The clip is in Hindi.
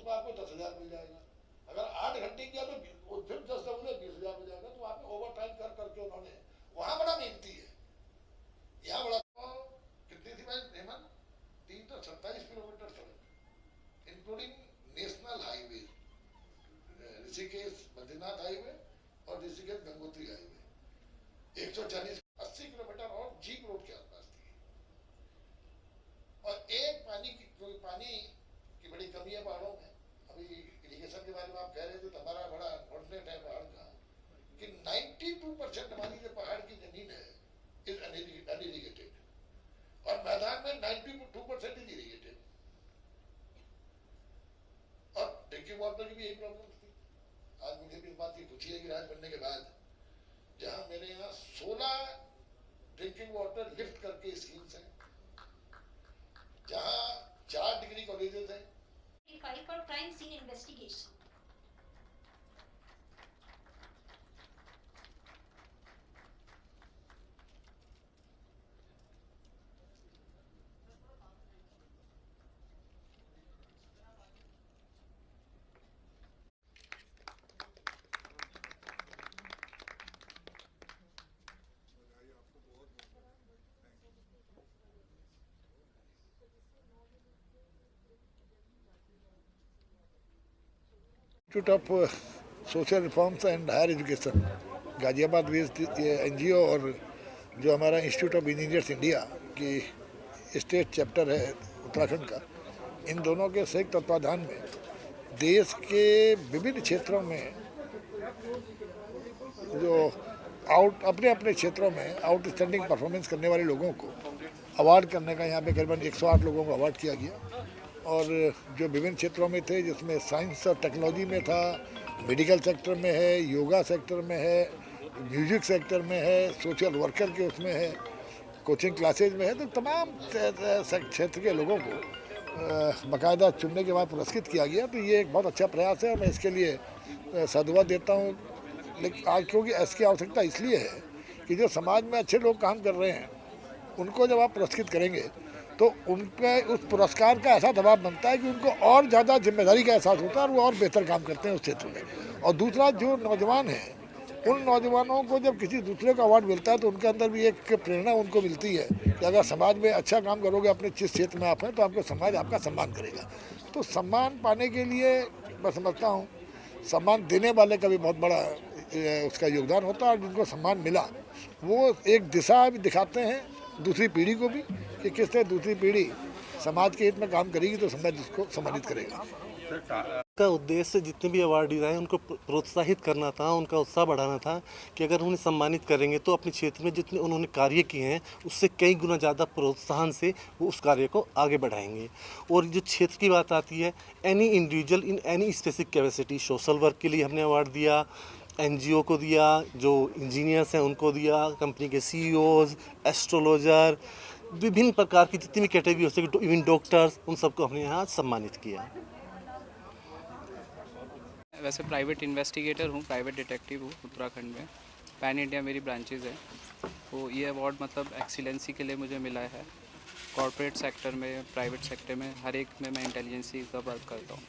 उसमें आपको 10,000 मिल जाएगा। अगर 8 घंटे किया तो फिर 10 से बोले 20,000 मिल जाएगा। तो आपने ओवर टाइम कर करके उन्होंने वहां बड़ा मेहनती है, यहाँ बड़ा। कितनी थी भाई हेमंत? 327 किलोमीटर सड़क, including national highway, Rishikesh Badrinath highway और ऋषिकेश गंगोत्री हाईवे 140 80 किलोमीटर और जीप रोड के आसपास थी। और एक पानी की बड़ी कमी है पहाड़ों में। अभी इरिगेशन के बारे में आप कह रहे थे तो हमारा बड़ा अनफॉर्चुनेट है पहाड़ का कि 92% हमारी जो पहाड़ की जमीन है इज अनइरिगेटेड और मैदान में 92% इज इरिगेटेड। और ड्रिंकिंग वाटर की भी एक प्रॉब्लम थी। आज मुझे भी इस बात की खुशी है कि राज बनने के बाद जहां मेरे यहाँ 16 ड्रिंकिंग वाटर लिफ्ट करके स्कीम्स हैं, जहां 4 डिग्री कॉलेजेस हैं। For crime scene investigation. Institute of social reforms and higher education Ghaziabad based NGO और जो हमारा इंस्टीट्यूट ऑफ इंजीनियर्स इंडिया की स्टेट चैप्टर है उत्तराखंड का, इन दोनों के संयुक्त तत्वाधान में देश के विभिन्न क्षेत्रों में जो अपने अपने क्षेत्रों में आउटस्टैंडिंग परफॉर्मेंस करने वाले लोगों को अवार्ड करने का यहाँ पे करीबन 108 लोगों को अवार्ड किया गया। और जो विभिन्न क्षेत्रों में थे, जिसमें साइंस और टेक्नोलॉजी में था, मेडिकल सेक्टर में है, योगा सेक्टर में है, म्यूजिक सेक्टर में है, सोशल वर्कर के उसमें है, कोचिंग क्लासेज में है, तो तमाम क्षेत्र के लोगों को बाकायदा चुनने के बाद पुरस्कृत किया गया। तो ये एक बहुत अच्छा प्रयास है और मैं इसके लिए साधुवाद देता हूँ। लेकिन आज क्योंकि इसकी आवश्यकता इसलिए है कि जो समाज में अच्छे लोग काम कर रहे हैं उनको जब आप पुरस्कृत करेंगे तो उन पर उस पुरस्कार का ऐसा दबाव बनता है कि उनको और ज़्यादा जिम्मेदारी का एहसास होता है और वो और बेहतर काम करते हैं उस क्षेत्र में। और दूसरा, जो नौजवान हैं उन नौजवानों को जब किसी दूसरे का अवार्ड मिलता है तो उनके अंदर भी एक प्रेरणा उनको मिलती है कि अगर समाज में अच्छा काम करोगे, अपने जिस क्षेत्र में आप हैं, तो आपको समाज आपका सम्मान करेगा। तो सम्मान पाने के लिए मैं समझता हूँ सम्मान देने वाले का भी बहुत बड़ा उसका योगदान होता है। और जिनको सम्मान मिला वो एक दिशा भी दिखाते हैं दूसरी पीढ़ी को भी कि किस तरह दूसरी पीढ़ी समाज के हित में काम करेगी तो समाज इसको सम्मानित करेगा। का उद्देश्य जितने भी अवार्डीज आए उनको प्रोत्साहित करना था, उनका उत्साह बढ़ाना था कि अगर उन्हें सम्मानित करेंगे तो अपने क्षेत्र में जितने उन्होंने कार्य किए हैं उससे कई गुना ज़्यादा प्रोत्साहन से वो उस कार्य को आगे बढ़ाएंगे। और जो क्षेत्र की बात आती है, any individual in any specific capacity, social work के लिए हमने अवार्ड दिया, NGO को दिया, जो इंजीनियर्स हैं उनको दिया, कंपनी के CEOs, एस्ट्रोलॉजर, विभिन्न प्रकार की जितनी भी कैटेगरी हो सके, इवन डॉक्टर्स, उन सबको हमने यहाँ सम्मानित किया। वैसे प्राइवेट इन्वेस्टिगेटर हूँ, प्राइवेट डिटेक्टिव हूँ उत्तराखंड में, पैन इंडिया मेरी ब्रांचेज है। तो ये अवार्ड मतलब एक्सीलेंसी के लिए मुझे मिला है। कॉर्पोरेट सेक्टर में, प्राइवेट सेक्टर में, हर एक में मैं इंटेलिजेंसी का वर्क करता हूँ।